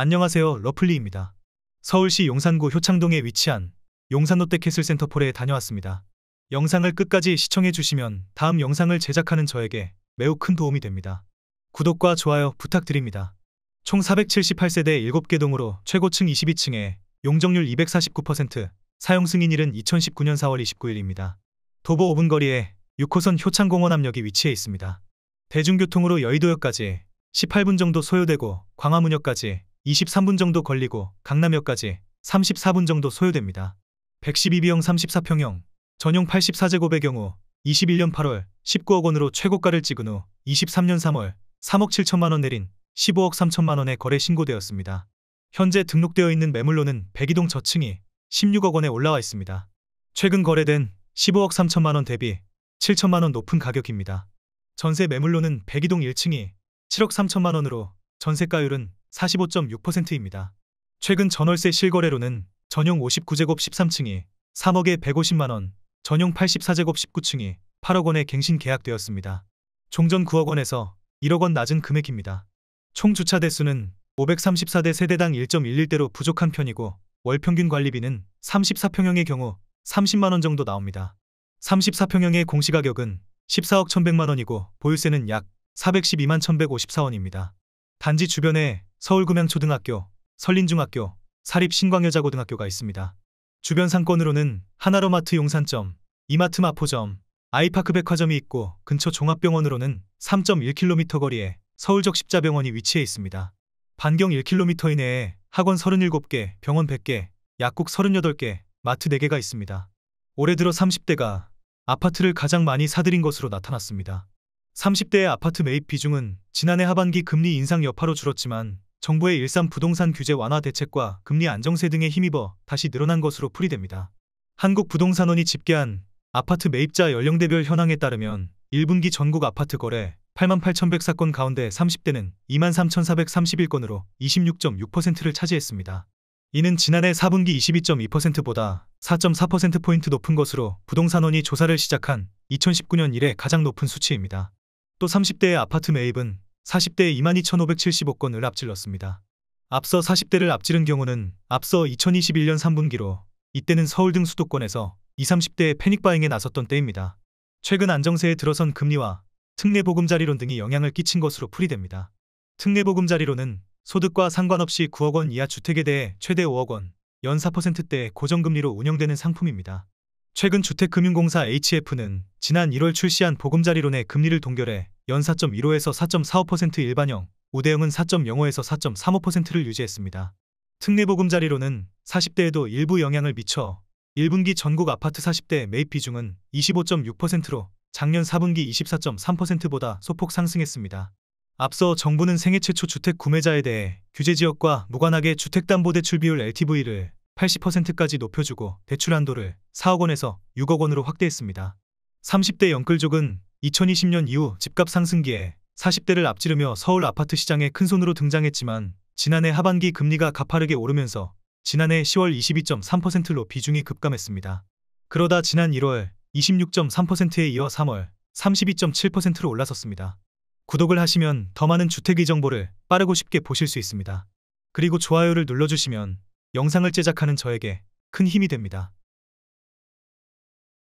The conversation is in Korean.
안녕하세요, 러플리입니다. 서울시 용산구 효창동에 위치한 용산롯데캐슬센터폴에 다녀왔습니다. 영상을 끝까지 시청해 주시면 다음 영상을 제작하는 저에게 매우 큰 도움이 됩니다. 구독과 좋아요 부탁드립니다. 총 478세대 7개 동으로 최고층 22층에 용적률 249%, 사용 승인일은 2019년 4월 29일입니다. 도보 5분 거리에 6호선 효창공원 앞역이 위치해 있습니다. 대중교통으로 여의도역까지 18분 정도 소요되고 광화문역까지 23분 정도 걸리고 강남역까지 34분 정도 소요됩니다. 112B형 34평형, 전용 84제곱의 경우 21년 8월 19억 원으로 최고가를 찍은 후 23년 3월 3억 7천만 원 내린 15억 3천만 원에 거래 신고되었습니다. 현재 등록되어 있는 매물로는 백이동 저층이 16억 원에 올라와 있습니다. 최근 거래된 15억 3천만 원 대비 7천만 원 높은 가격입니다. 전세 매물로는 백이동 1층이 7억 3천만 원으로 전세가율은 45.6%입니다. 최근 전월세 실거래로는 전용 59제곱 13층이 3억에 150만 원, 전용 84제곱 19층이 8억 원에 갱신 계약되었습니다. 종전 9억 원에서 1억 원 낮은 금액입니다. 총 주차 대수는 534대 세대당 1.11대로 부족한 편이고 월평균 관리비는 34평형의 경우 30만 원 정도 나옵니다. 34평형의 공시가격은 14억 1,100만 원이고 보유세는 약 412만 1,154원입니다. 단지 주변에 서울금양초등학교, 설린중학교, 사립신광여자고등학교가 있습니다. 주변 상권으로는 하나로마트 용산점, 이마트 마포점, 아이파크 백화점이 있고 근처 종합병원으로는 3.1km 거리에 서울적 십자병원이 위치해 있습니다. 반경 1km 이내에 학원 37개, 병원 100개, 약국 38개, 마트 4개가 있습니다. 올해 들어 30대가 아파트를 가장 많이 사들인 것으로 나타났습니다. 30대의 아파트 매입 비중은 지난해 하반기 금리 인상 여파로 줄었지만 정부의 일산 부동산 규제 완화 대책과 금리 안정세 등에 힘입어 다시 늘어난 것으로 풀이됩니다. 한국부동산원이 집계한 아파트 매입자 연령대별 현황에 따르면 1분기 전국 아파트 거래 88,104건 가운데 30대는 23,431건으로 26.6%를 차지했습니다. 이는 지난해 4분기 22.2%보다 4.4%포인트 높은 것으로 부동산원이 조사를 시작한 2019년 이래 가장 높은 수치입니다. 또 30대의 아파트 매입은 40대의 22,575건을 앞질렀습니다. 앞서 40대를 앞지른 경우는 앞서 2021년 3분기로 이때는 서울 등 수도권에서 20, 30대의 패닉바잉에 나섰던 때입니다. 최근 안정세에 들어선 금리와 특례보금자리론 등이 영향을 끼친 것으로 풀이됩니다. 특례보금자리론은 소득과 상관없이 9억 원 이하 주택에 대해 최대 5억 원, 연 4%대의 고정금리로 운영되는 상품입니다. 최근 주택금융공사 HF는 지난 1월 출시한 보금자리론의 금리를 동결해 연 4.15에서 4.45% 일반형, 우대형은 4.05에서 4.35%를 유지했습니다. 특례보금자리론은 40대에도 일부 영향을 미쳐 1분기 전국 아파트 40대 매입 비중은 25.6%로 작년 4분기 24.3%보다 소폭 상승했습니다. 앞서 정부는 생애 최초 주택 구매자에 대해 규제지역과 무관하게 주택담보대출 비율 LTV를 80%까지 높여주고 대출 한도를 4억 원에서 6억 원으로 확대했습니다. 30대 영끌족은 2020년 이후 집값 상승기에 40대를 앞지르며 서울 아파트 시장에 큰손으로 등장했지만 지난해 하반기 금리가 가파르게 오르면서 지난해 10월 22.3%로 비중이 급감했습니다. 그러다 지난 1월 26.3%에 이어 3월 32.7%로 올라섰습니다. 구독을 하시면 더 많은 주택의 정보를 빠르고 쉽게 보실 수 있습니다. 그리고 좋아요를 눌러주시면 영상을 제작하는 저에게 큰 힘이 됩니다.